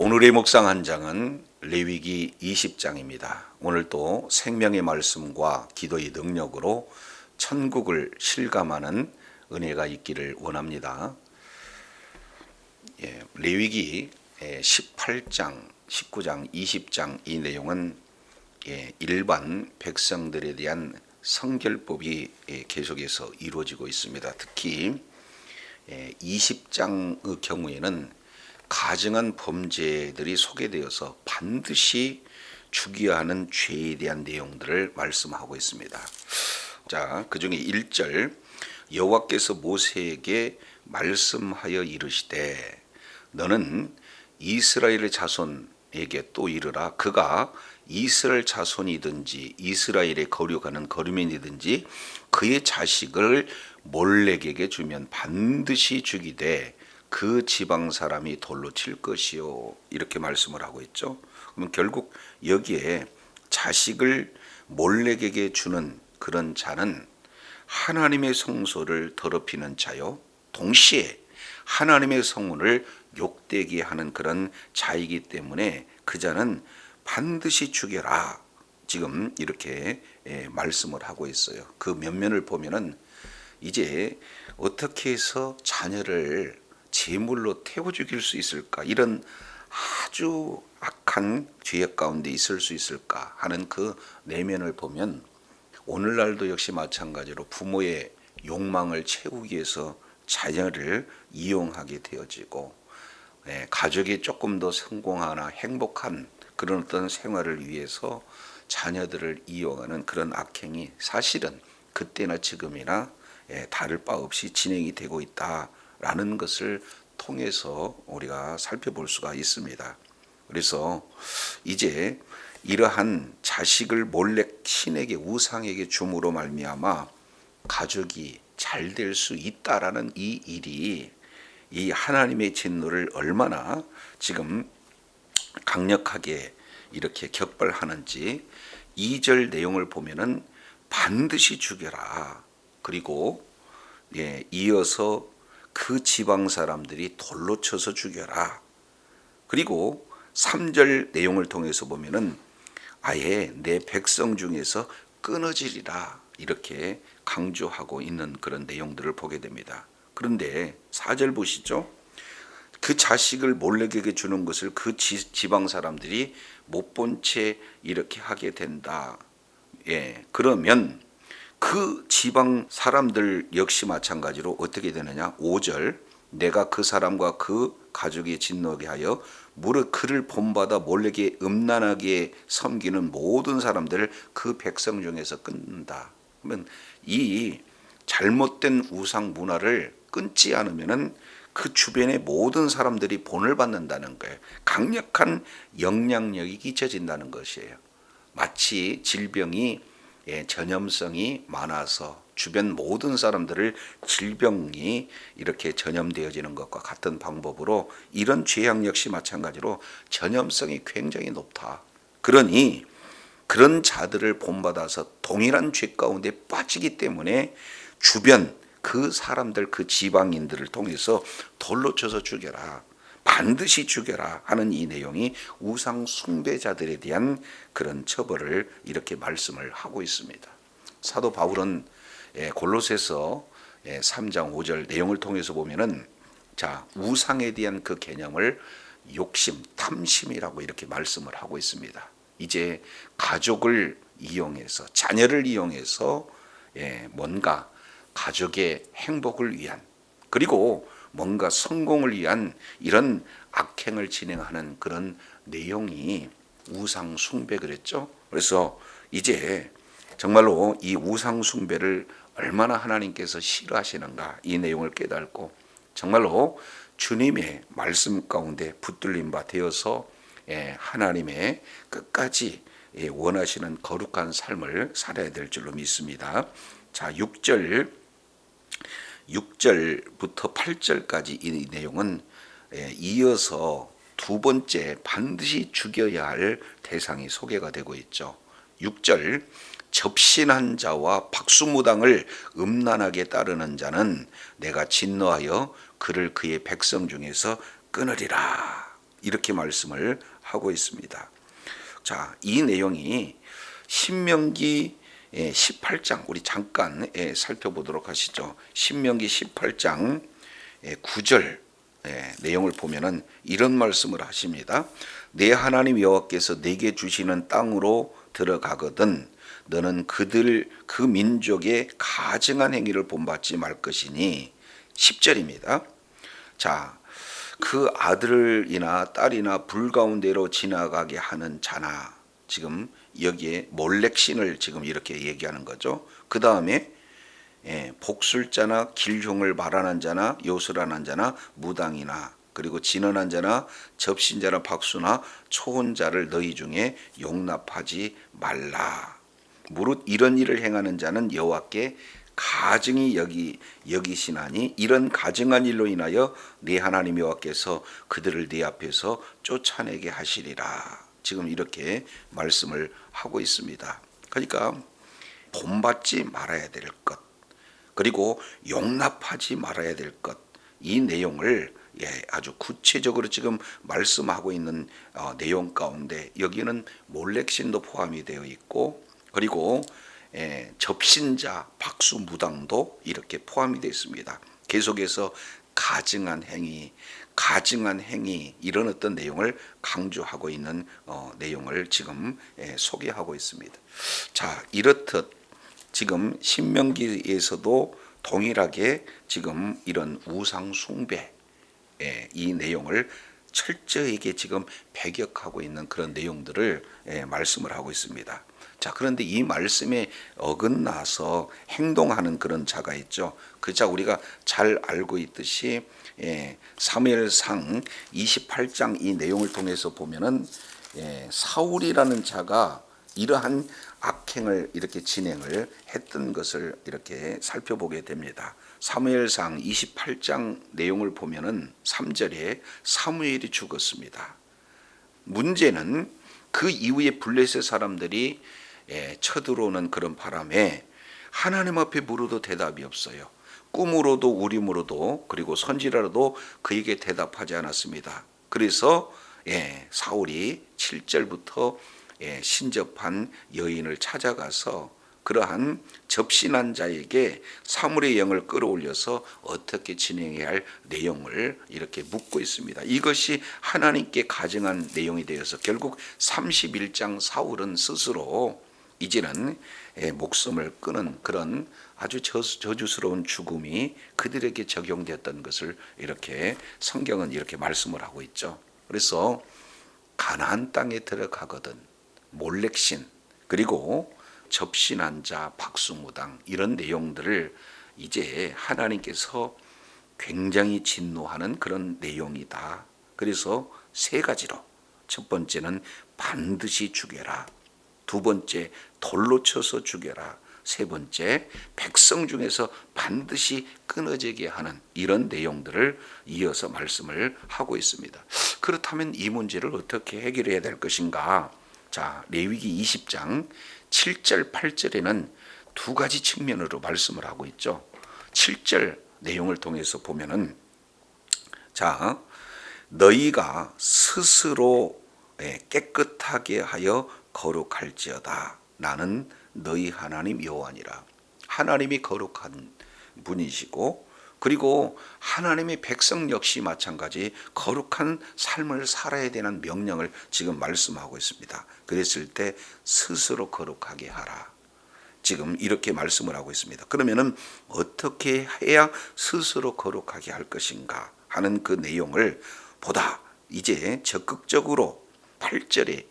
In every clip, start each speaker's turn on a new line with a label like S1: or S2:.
S1: 오늘의 묵상 한 장은 레위기 20장입니다. 오늘도 생명의 말씀과 기도의 능력으로 천국을 실감하는 은혜가 있기를 원합니다. 레위기 18장, 19장, 20장 이 내용은 일반 백성들에 대한 성결법이 계속해서 이루어지고 있습니다. 특히 20장의 경우에는 가증한 범죄들이 소개되어서 반드시 죽여야 하는 죄에 대한 내용들을 말씀하고 있습니다. 자, 그 중에 1절 여호와께서 모세에게 말씀하여 이르시되 너는 이스라엘의 자손에게 또 이르라. 그가 이스라엘 자손이든지 이스라엘에 거류가는 거류민이든지 그의 자식을 몰렉에게 주면 반드시 죽이되 그 지방 사람이 돌로 칠 것이요. 이렇게 말씀을 하고 있죠. 그러면 결국 여기에 자식을 몰렉에게 주는 그런 자는 하나님의 성소를 더럽히는 자요, 동시에 하나님의 성문을 욕되게 하는 그런 자이기 때문에 그 자는 반드시 죽여라. 지금 이렇게 말씀을 하고 있어요. 그 면면을 보면은 이제 어떻게 해서 자녀를 제물로 태워 죽일 수 있을까? 이런 아주 악한 죄악 가운데 있을 수 있을까 하는 그 내면을 보면 오늘날도 역시 마찬가지로 부모의 욕망을 채우기 위해서 자녀를 이용하게 되어지고 가족이 조금 더 성공하나 행복한 그런 어떤 생활을 위해서 자녀들을 이용하는 그런 악행이 사실은 그때나 지금이나 다를 바 없이 진행이 되고 있다라는 것을 통해서 우리가 살펴볼 수가 있습니다. 그래서 이제 이러한 자식을 몰렉 신에게 우상에게 줌으로 말미암아 가족이 잘 될 수 있다라는 이 일이 이 하나님의 진노를 얼마나 지금 강력하게 이렇게 격발하는지 2절 내용을 보면은 반드시 죽여라. 그리고 이어서 그 지방 사람들이 돌로 쳐서 죽여라. 그리고 3절 내용을 통해서 보면은 아예 내 백성 중에서 끊어지리라. 이렇게 강조하고 있는 그런 내용들을 보게 됩니다. 그런데 4절 보시죠. 그 자식을 몰렉에게 주는 것을 그 지방 사람들이 못 본 채 이렇게 하게 된다. 그러면 그 지방 사람들 역시 마찬가지로 어떻게 되느냐. 5절 내가 그 사람과 그 가족이 진노하게 하여 무릇 그를 본받아 몰렉에 음란하게 섬기는 모든 사람들을 그 백성 중에서 끊는다. 그러면 이 잘못된 우상 문화를 끊지 않으면은 그 주변의 모든 사람들이 본을 받는다는 거예요. 강력한 영향력이 끼쳐진다는 것이에요. 마치 질병이 전염성이 많아서 주변 모든 사람들을 질병이 이렇게 전염되어지는 것과 같은 방법으로 이런 죄악 역시 마찬가지로 전염성이 굉장히 높다. 그러니 그런 자들을 본받아서 동일한 죄 가운데 빠지기 때문에 주변 그 사람들 그 지방인들을 통해서 돌로 쳐서 죽여라. 반드시 죽여라 하는 이 내용이 우상 숭배자들에 대한 그런 처벌을 이렇게 말씀을 하고 있습니다. 사도 바울은 골로새서 3장 5절 내용을 통해서 보면은 자, 우상에 대한 그 개념을 욕심, 탐심이라고 이렇게 말씀을 하고 있습니다. 이제 가족을 이용해서 자녀를 이용해서 뭔가 가족의 행복을 위한 그리고 뭔가 성공을 위한 이런 악행을 진행하는 그런 내용이 우상 숭배 그랬죠. 그래서 이제 정말로 이 우상 숭배를 얼마나 하나님께서 싫어하시는가 이 내용을 깨닫고 정말로 주님의 말씀 가운데 붙들림 바 되어서 하나님의 끝까지 원하시는 거룩한 삶을 살아야 될 줄로 믿습니다. 자, 6절부터 8절까지 이 내용은 이어서 두 번째 반드시 죽여야 할 대상이 소개가 되고 있죠. 6절 접신한 자와 박수무당을 음란하게 따르는 자는 내가 진노하여 그를 그의 백성 중에서 끊으리라. 이렇게 말씀을 하고 있습니다. 자, 이 내용이 신명기 18장 우리 잠깐 살펴보도록 하시죠. 신명기 18장 9절 내용을 보면은 이런 말씀을 하십니다. 내 하나님 여호와께서 내게 주시는 땅으로 들어가거든 너는 그 민족의 가증한 행위를 본받지 말 것이니 10절입니다. 자, 그 아들이나 딸이나 불 가운데로 지나가게 하는 자나 지금 여기에 몰렉신을 지금 이렇게 얘기하는 거죠. 그 다음에 복술자나 길흉을 말하는 자나 요술하는 자나 무당이나 그리고 진언한 자나 접신자나 박수나 초혼자를 너희 중에 용납하지 말라. 무릇 이런 일을 행하는 자는 여호와께 가증히 여기시나니 이런 가증한 일로 인하여 네 하나님 여호와께서 그들을 네 앞에서 쫓아내게 하시리라. 지금 이렇게 말씀을 하고 있습니다. 그러니까 본받지 말아야 될 것, 그리고 용납하지 말아야 될 것, 이 내용을 아주 구체적으로 지금 말씀하고 있는 내용 가운데 여기는 몰렉신도 포함이 되어 있고 그리고 접신자, 박수, 무당도 이렇게 포함이 되어 있습니다. 계속해서 가증한 행위 이런 어떤 내용을 강조하고 있는 내용을 지금 소개하고 있습니다. 자, 이렇듯 지금 신명기에서도 동일하게 지금 이런 우상 숭배 이 내용을 철저하게 지금 배격하고 있는 그런 내용들을 말씀을 하고 있습니다. 자, 그런데 이 말씀에 어긋나서 행동하는 그런 자가 있죠. 그 자 우리가 잘 알고 있듯이 사무엘상 28장 이 내용을 통해서 보면은 사울이라는 자가 이러한 악행을 이렇게 진행을 했던 것을 이렇게 살펴보게 됩니다. 사무엘상 28장 내용을 보면은 3절에 사무엘이 죽었습니다. 문제는 그 이후에 블레셋 사람들이 쳐들어오는 그런 바람에 하나님 앞에 물어도 대답이 없어요. 꿈으로도 우림으로도 그리고 선지라도 그에게 대답하지 않았습니다. 그래서 사울이 7절부터 신접한 여인을 찾아가서 그러한 접신한 자에게 사물의 영을 끌어올려서 어떻게 진행해야 할 내용을 이렇게 묻고 있습니다. 이것이 하나님께 가증한 내용이 되어서 결국 31장 사울은 스스로 이제는 목숨을 끊은 그런 아주 저주스러운 죽음이 그들에게 적용되었던 것을 이렇게 성경은 이렇게 말씀을 하고 있죠. 그래서 가나안 땅에 들어가거든 몰렉신 그리고 접신한 자, 박수무당 이런 내용들을 이제 하나님께서 굉장히 진노하는 그런 내용이다. 그래서 세 가지로 첫 번째는 반드시 죽여라. 두 번째 돌로 쳐서 죽여라. 세 번째 백성 중에서 반드시 끊어지게 하는 이런 내용들을 이어서 말씀을 하고 있습니다. 그렇다면 이 문제를 어떻게 해결해야 될 것인가? 자, 레위기 20장 7절 8절에는 두 가지 측면으로 말씀을 하고 있죠. 7절 내용을 통해서 보면은 자, 너희가 스스로 깨끗하게 하여 거룩할지어다. 나는 너희 하나님 여호와니라. 하나님이 거룩한 분이시고 그리고 하나님의 백성 역시 마찬가지 거룩한 삶을 살아야 되는 명령을 지금 말씀하고 있습니다. 그랬을 때 스스로 거룩하게 하라. 지금 이렇게 말씀을 하고 있습니다. 그러면은 어떻게 해야 스스로 거룩하게 할 것인가 하는 그 내용을 보다 이제 적극적으로 8절에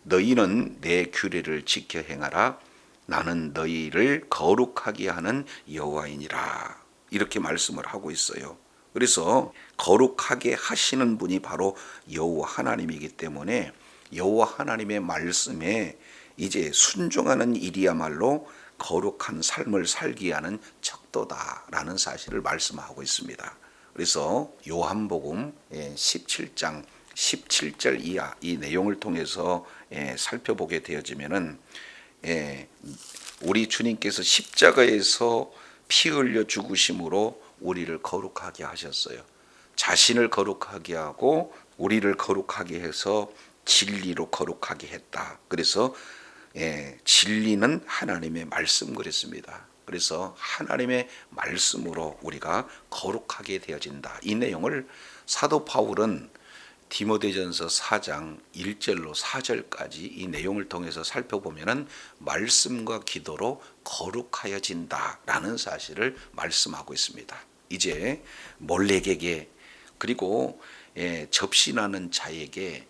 S1: 너희는 내 규례를 지켜 행하라. 나는 너희를 거룩하게 하는 여호와이니라. 이렇게 말씀을 하고 있어요. 그래서 거룩하게 하시는 분이 바로 여호와 하나님이기 때문에 여호와 하나님의 말씀에 이제 순종하는 일이야말로 거룩한 삶을 살게 하는 척도다라는 사실을 말씀하고 있습니다. 그래서 요한복음 17장 17절 이하 이 내용을 통해서 살펴보게 되어지면은 우리 주님께서 십자가에서 피 흘려 죽으심으로 우리를 거룩하게 하셨어요. 자신을 거룩하게 하고 우리를 거룩하게 해서 진리로 거룩하게 했다. 그래서 진리는 하나님의 말씀 그랬습니다. 그래서 하나님의 말씀으로 우리가 거룩하게 되어진다. 이 내용을 사도 바울은 디모데전서 4장 1절로 4절까지 이 내용을 통해서 살펴보면은 말씀과 기도로 거룩하여진다라는 사실을 말씀하고 있습니다. 이제 몰렉에게 그리고 접신하는 자에게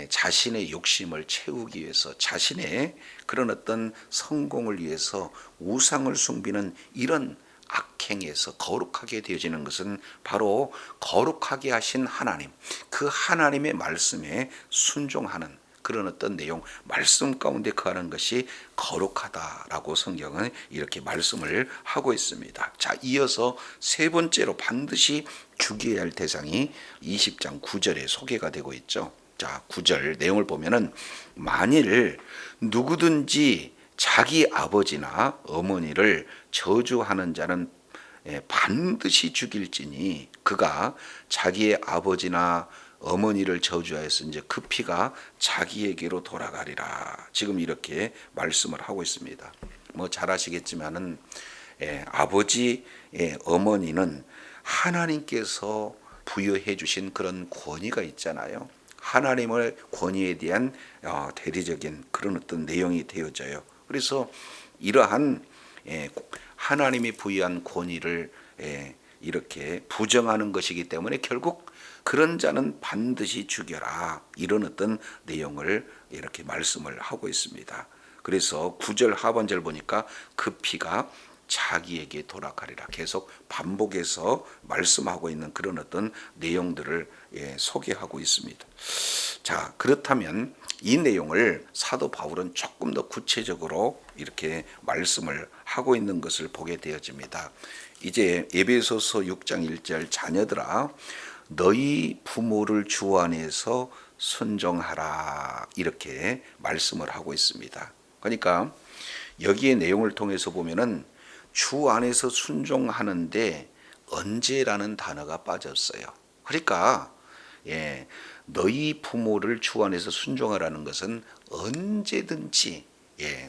S1: 자신의 욕심을 채우기 위해서 자신의 그런 어떤 성공을 위해서 우상을 숭배는 이런 악행에서 거룩하게 되어지는 것은 바로 거룩하게 하신 하나님, 그 하나님의 말씀에 순종하는 그런 어떤 내용, 말씀 가운데 거하는 것이 거룩하다라고 성경은 이렇게 말씀을 하고 있습니다. 자, 이어서 세 번째로 반드시 죽여야 할 대상이 20장 9절에 소개가 되고 있죠. 자, 9절 내용을 보면은 만일 누구든지 자기 아버지나 어머니를 저주하는 자는 반드시 죽일지니 그가 자기의 아버지나 어머니를 저주하였은지 그 피가 자기에게로 돌아가리라. 지금 이렇게 말씀을 하고 있습니다. 뭐 잘 아시겠지만은 아버지 어머니는 하나님께서 부여해 주신 그런 권위가 있잖아요. 하나님의 권위에 대한 대리적인 그런 어떤 내용이 되어져요. 그래서 이러한 하나님이 부여한 권위를 이렇게 부정하는 것이기 때문에 결국 그런 자는 반드시 죽여라. 이런 어떤 내용을 이렇게 말씀을 하고 있습니다. 그래서 9절 하반절 보니까 그 피가 자기에게 돌아가리라. 계속 반복해서 말씀하고 있는 그런 어떤 내용들을 소개하고 있습니다. 자, 그렇다면 이 내용을 사도 바울은 조금 더 구체적으로 이렇게 말씀을 하고 있는 것을 보게 되어집니다. 이제 에베소서 6장 1절 자녀들아 너희 부모를 주 안에서 순종하라 이렇게 말씀을 하고 있습니다. 그러니까 여기에 내용을 통해서 보면은 주 안에서 순종하는데 언제라는 단어가 빠졌어요. 그러니까 너희 부모를 주 안에서 순종하라는 것은 언제든지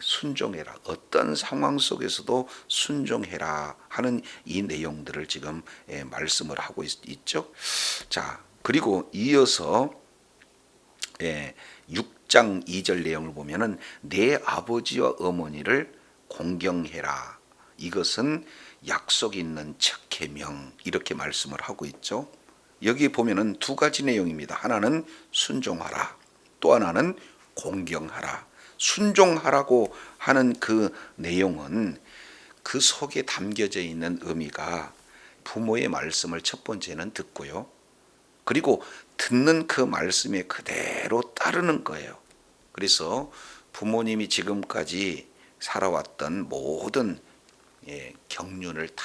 S1: 순종해라. 어떤 상황 속에서도 순종해라 하는 이 내용들을 지금 말씀을 하고 있죠. 자, 그리고 이어서 6장 2절 내용을 보면은 내 아버지와 어머니를 공경해라. 이것은 약속 있는 첫 계명 이렇게 말씀을 하고 있죠. 여기 보면은 두 가지 내용입니다. 하나는 순종하라. 또 하나는 공경하라. 순종하라고 하는 그 내용은 그 속에 담겨져 있는 의미가 부모의 말씀을 첫 번째는 듣고요. 그리고 듣는 그 말씀에 그대로 따르는 거예요. 그래서 부모님이 지금까지 살아왔던 모든 경륜을 다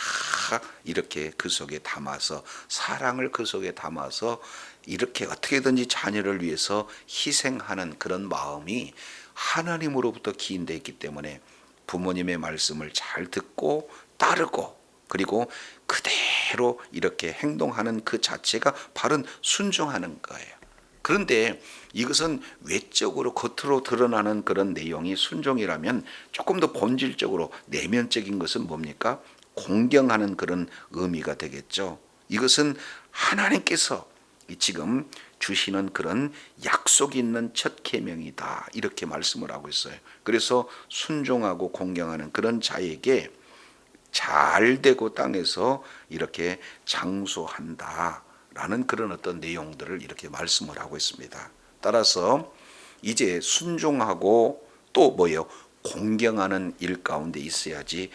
S1: 이렇게 그 속에 담아서 사랑을 그 속에 담아서 이렇게 어떻게든지 자녀를 위해서 희생하는 그런 마음이 하나님으로부터 기인되어 있기 때문에 부모님의 말씀을 잘 듣고 따르고 그리고 그대로 이렇게 행동하는 그 자체가 바른 순종하는 거예요. 그런데 이것은 외적으로 겉으로 드러나는 그런 내용이 순종이라면 조금 더 본질적으로 내면적인 것은 뭡니까? 공경하는 그런 의미가 되겠죠. 이것은 하나님께서 지금 주시는 그런 약속 있는 첫 계명이다. 이렇게 말씀을 하고 있어요. 그래서 순종하고 공경하는 그런 자에게 잘 되고 땅에서 이렇게 장수한다. 라는 그런 어떤 내용들을 이렇게 말씀을 하고 있습니다. 따라서 이제 순종하고 또 뭐예요? 공경하는 일 가운데 있어야지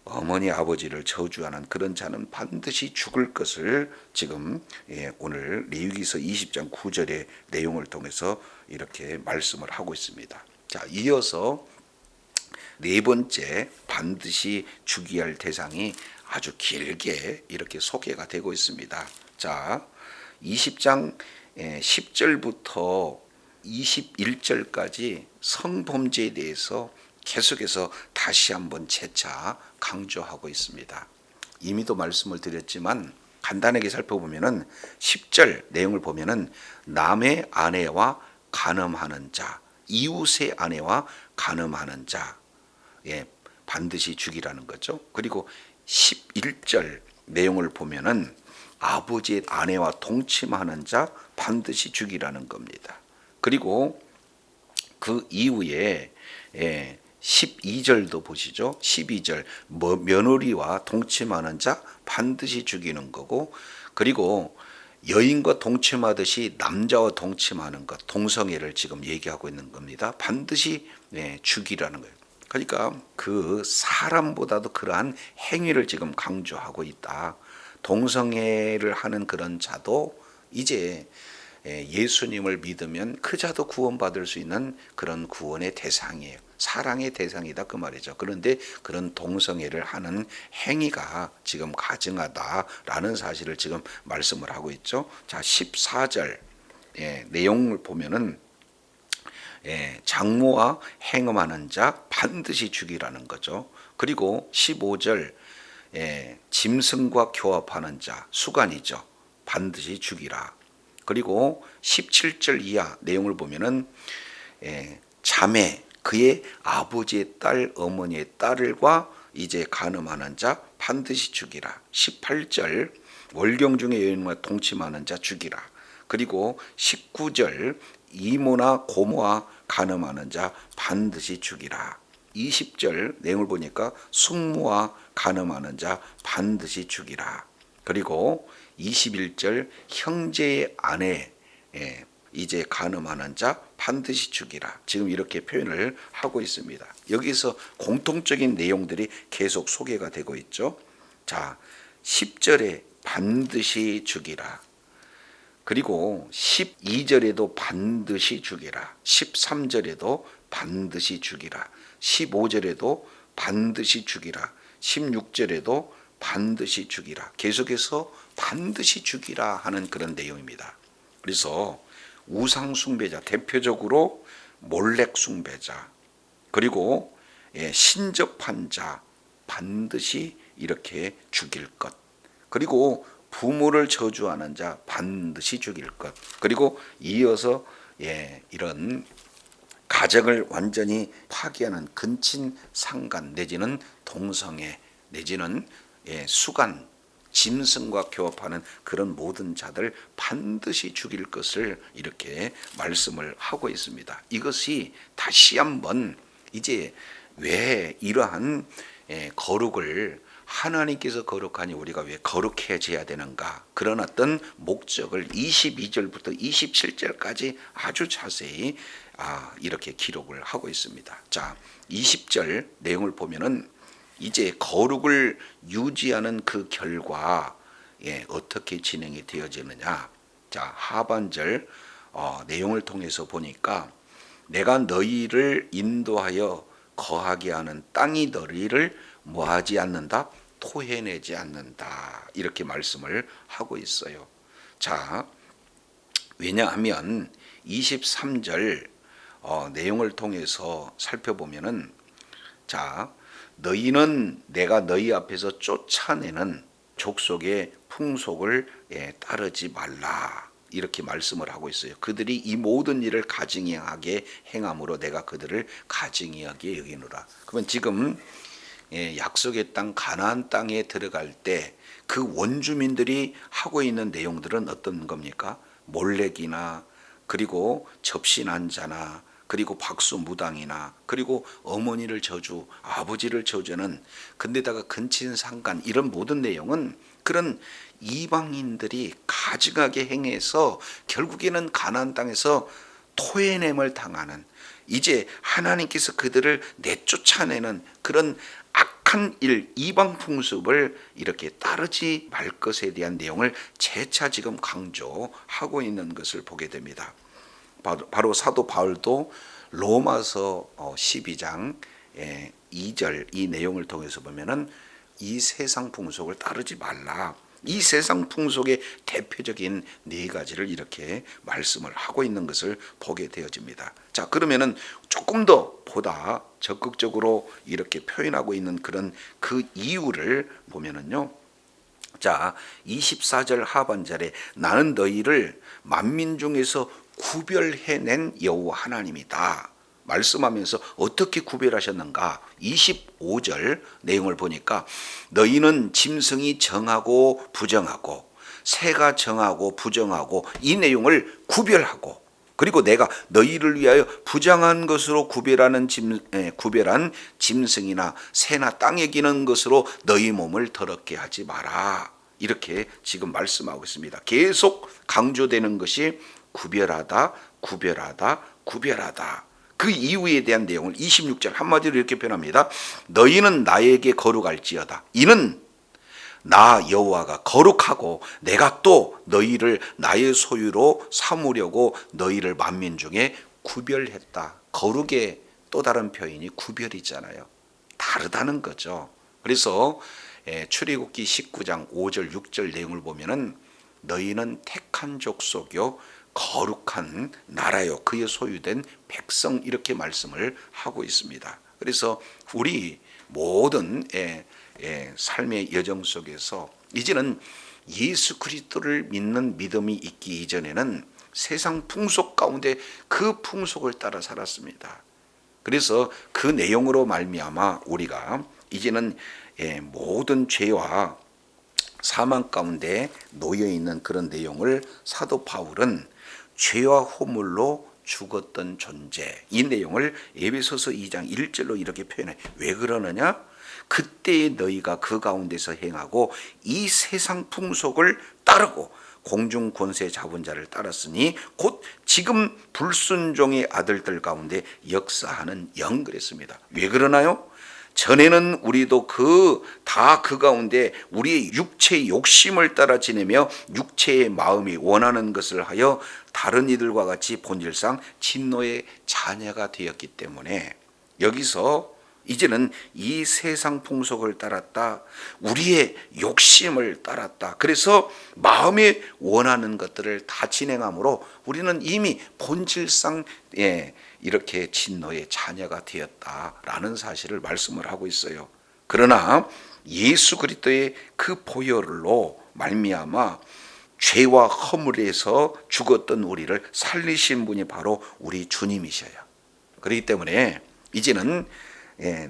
S1: 어머니 아버지를 저주하는 그런 자는 반드시 죽을 것을 지금 오늘 레위기서 20장 9절의 내용을 통해서 이렇게 말씀을 하고 있습니다. 자, 이어서 네 번째 반드시 죽여야 할 대상이 아주 길게 이렇게 소개가 되고 있습니다. 자, 20장 10절부터 21절까지 성범죄에 대해서 계속해서 다시 한번 재차 강조하고 있습니다. 이미도 말씀을 드렸지만 간단하게 살펴보면은 10절 내용을 보면은 남의 아내와 간음하는 자, 이웃의 아내와 간음하는 자, 반드시 죽이라는 거죠. 그리고 11절 내용을 보면은 아버지의 아내와 동침하는 자 반드시 죽이라는 겁니다. 그리고 그 이후에 12절도 보시죠. 12절 며느리와 동침하는 자 반드시 죽이는 거고, 그리고 여인과 동침하듯이 남자와 동침하는 것, 동성애를 지금 얘기하고 있는 겁니다. 반드시 죽이라는 거예요. 그러니까 그 사람보다도 그러한 행위를 지금 강조하고 있다. 동성애를 하는 그런 자도 이제 예수님을 믿으면 그 자도 구원받을 수 있는 그런 구원의 대상이에요. 사랑의 대상이다 그 말이죠. 그런데 그런 동성애를 하는 행위가 지금 가증하다라는 사실을 지금 말씀을 하고 있죠. 자, 14절 내용을 보면은 장모와 행음하는 자 반드시 죽이라는 거죠. 그리고 15절 짐승과 교합하는 자, 수간이죠. 반드시 죽이라. 그리고 17절 이하 내용을 보면은 자매, 그의 아버지의 딸, 어머니의 딸과 이제 간음하는 자 반드시 죽이라. 18절 월경 중에 여인과 동침하는 자 죽이라. 그리고 19절 이모나 고모와 간음하는 자 반드시 죽이라. 20절 내용을 보니까 숙모와 간음하는 자 반드시 죽이라. 그리고 21절 형제의 아내 이제 간음하는 자 반드시 죽이라. 지금 이렇게 표현을 하고 있습니다. 여기서 공통적인 내용들이 계속 소개가 되고 있죠. 자, 10절에 반드시 죽이라. 그리고 12절에도 반드시 죽이라. 13절에도 반드시 죽이라. 15절에도 반드시 죽이라. 16절에도 반드시 죽이라. 계속해서 반드시 죽이라 하는 그런 내용입니다. 그래서 우상 숭배자, 대표적으로 몰렉 숭배자, 그리고 신접한 자 반드시 이렇게 죽일 것, 그리고 부모를 저주하는 자 반드시 죽일 것, 그리고 이어서 이런 가정을 완전히 파괴하는 근친 상간 내지는 동성애 내지는 수간, 짐승과 교합하는 그런 모든 자들 반드시 죽일 것을 이렇게 말씀을 하고 있습니다. 이것이 다시 한번 이제 왜 이러한 거룩을 하나님께서 거룩하니 우리가 왜 거룩해져야 되는가, 그런 어떤 목적을 22절부터 27절까지 아주 자세히 이렇게 기록을 하고 있습니다. 자, 20절 내용을 보면은 이제 거룩을 유지하는 그 결과 어떻게 진행이 되어지느냐. 자, 하반절 내용을 통해서 보니까 내가 너희를 인도하여 거하게 하는 땅이 너희를 뭐하지 않는다? 토해내지 않는다. 이렇게 말씀을 하고 있어요. 자, 왜냐하면 23절 내용을 통해서 살펴보면은, 자, 너희는 내가 너희 앞에서 쫓아내는 족속의 풍속을 따르지 말라. 이렇게 말씀을 하고 있어요. 그들이 이 모든 일을 가증하게 행함으로 내가 그들을 가증하게 여기노라. 그러면 지금 약속의 땅 가나안 땅에 들어갈 때 그 원주민들이 하고 있는 내용들은 어떤 겁니까? 몰렉이나 그리고 접신한자나 그리고 박수무당이나 그리고 어머니를 저주, 아버지를 저주는, 근데다가 근친상간, 이런 모든 내용은 그런 이방인들이 가증하게 행해서 결국에는 가나안 땅에서 토해냄을 당하는, 이제 하나님께서 그들을 내쫓아내는 그런 악한 일, 이방 풍습을 이렇게 따르지 말 것에 대한 내용을 재차 지금 강조하고 있는 것을 보게 됩니다. 바로 사도 바울도 로마서 12장 2절 이 내용을 통해서 보면은 이 세상 풍속을 따르지 말라. 이 세상 풍속의 대표적인 네 가지를 이렇게 말씀을 하고 있는 것을 보게 되어집니다. 자, 그러면은 조금 더 보다 적극적으로 이렇게 표현하고 있는 그런 그 이유를 보면은요. 자, 24절 하반절에 나는 너희를 만민 중에서 구별해낸 여호와 하나님이다 말씀하면서 어떻게 구별하셨는가? 25절 내용을 보니까 너희는 짐승이 정하고 부정하고 새가 정하고 부정하고 이 내용을 구별하고, 그리고 내가 너희를 위하여 부정한 것으로 구별한 짐승이나 새나 땅에 기는 것으로 너희 몸을 더럽게 하지 마라. 이렇게 지금 말씀하고 있습니다. 계속 강조되는 것이 구별하다, 구별하다, 구별하다. 그 이유에 대한 내용을 26절 한마디로 이렇게 표현합니다. 너희는 나에게 거룩할지어다. 이는 나 여호와가 거룩하고 내가 또 너희를 나의 소유로 삼으려고 너희를 만민 중에 구별했다. 거룩의 또 다른 표현이 구별이잖아요. 다르다는 거죠. 그래서 출애굽기 19장 5절 6절 내용을 보면은 너희는 택한 족속이요 거룩한 나라요 그의 소유된 백성, 이렇게 말씀을 하고 있습니다. 그래서 우리 모든 삶의 여정 속에서 이제는 예수 그리스도를 믿는 믿음이 있기 이전에는 세상 풍속 가운데 그 풍속을 따라 살았습니다. 그래서 그 내용으로 말미암아 우리가 이제는 모든 죄와 사망 가운데 놓여 있는 그런 내용을 사도 바울은 죄와 허물로 죽었던 존재, 이 내용을 에베소서 2장 1절로 이렇게 표현해. 왜 그러느냐? 그때의 너희가 그 가운데서 행하고 이 세상 풍속을 따르고 공중 권세 잡은 자를 따랐으니 곧 지금 불순종의 아들들 가운데 역사하는 영, 그랬습니다. 왜 그러나요? 전에는 우리도 그 가운데 우리의 육체의 욕심을 따라 지내며 육체의 마음이 원하는 것을 하여 다른 이들과 같이 본질상 진노의 자녀가 되었기 때문에 여기서 이제는 이 세상 풍속을 따랐다, 우리의 욕심을 따랐다. 그래서 마음에 원하는 것들을 다 진행함으로 우리는 이미 본질상 이렇게 진노의 자녀가 되었다라는 사실을 말씀을 하고 있어요. 그러나 예수 그리스도의 그 보혈로 말미암아 죄와 허물에서 죽었던 우리를 살리신 분이 바로 우리 주님이셔요. 그렇기 때문에 이제는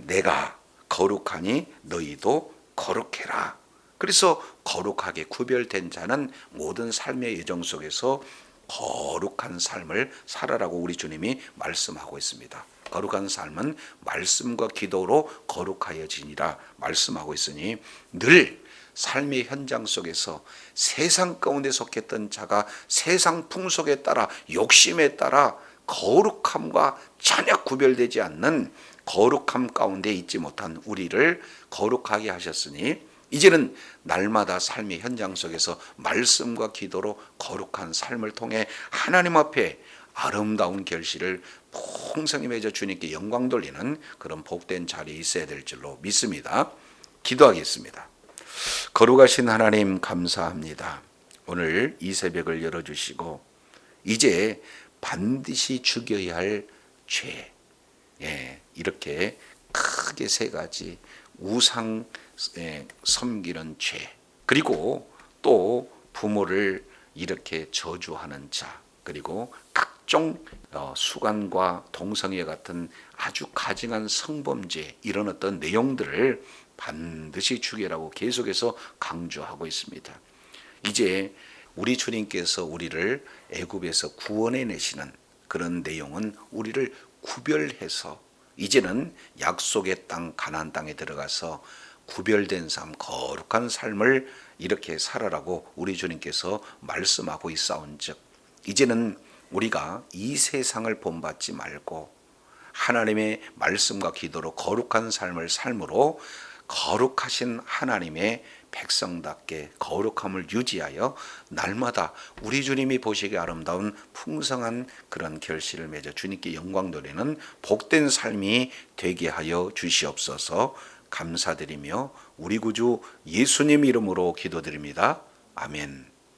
S1: 내가 거룩하니 너희도 거룩해라. 그래서 거룩하게 구별된 자는 모든 삶의 여정 속에서 거룩한 삶을 살아라고 우리 주님이 말씀하고 있습니다. 거룩한 삶은 말씀과 기도로 거룩하여지니라 말씀하고 있으니 늘 삶의 현장 속에서 세상 가운데 속했던 자가 세상 풍속에 따라 욕심에 따라 거룩함과 전혀 구별되지 않는 거룩함 가운데 있지 못한 우리를 거룩하게 하셨으니 이제는 날마다 삶의 현장 속에서 말씀과 기도로 거룩한 삶을 통해 하나님 앞에 아름다운 결실을 풍성히 맺어 주님께 영광 돌리는 그런 복된 자리에 있어야 될 줄로 믿습니다. 기도하겠습니다. 거룩하신 하나님 감사합니다. 오늘 이 새벽을 열어주시고 이제 반드시 죽여야 할 죄, 이렇게 크게 세 가지, 우상 섬기는 죄, 그리고 또 부모를 이렇게 저주하는 자, 그리고 각종 수간과 동성애 같은 아주 가증한 성범죄, 이런 어떤 내용들을 반드시 죽여라고 계속해서 강조하고 있습니다. 이제 우리 주님께서 우리를 애굽에서 구원해 내시는 그런 내용은 우리를 구별해서 이제는 약속의 땅 가나안 땅에 들어가서 구별된 삶, 거룩한 삶을 이렇게 살아라고 우리 주님께서 말씀하고 있사온즉 이제는 우리가 이 세상을 본받지 말고 하나님의 말씀과 기도로 거룩한 삶을 삶으로 거룩하신 하나님의 백성답게 거룩함을 유지하여 날마다 우리 주님이 보시기에 아름다운 풍성한 그런 결실을 맺어 주님께 영광 돌리는 복된 삶이 되게 하여 주시옵소서. 감사드리며 우리 구주 예수님 이름으로 기도드립니다. 아멘.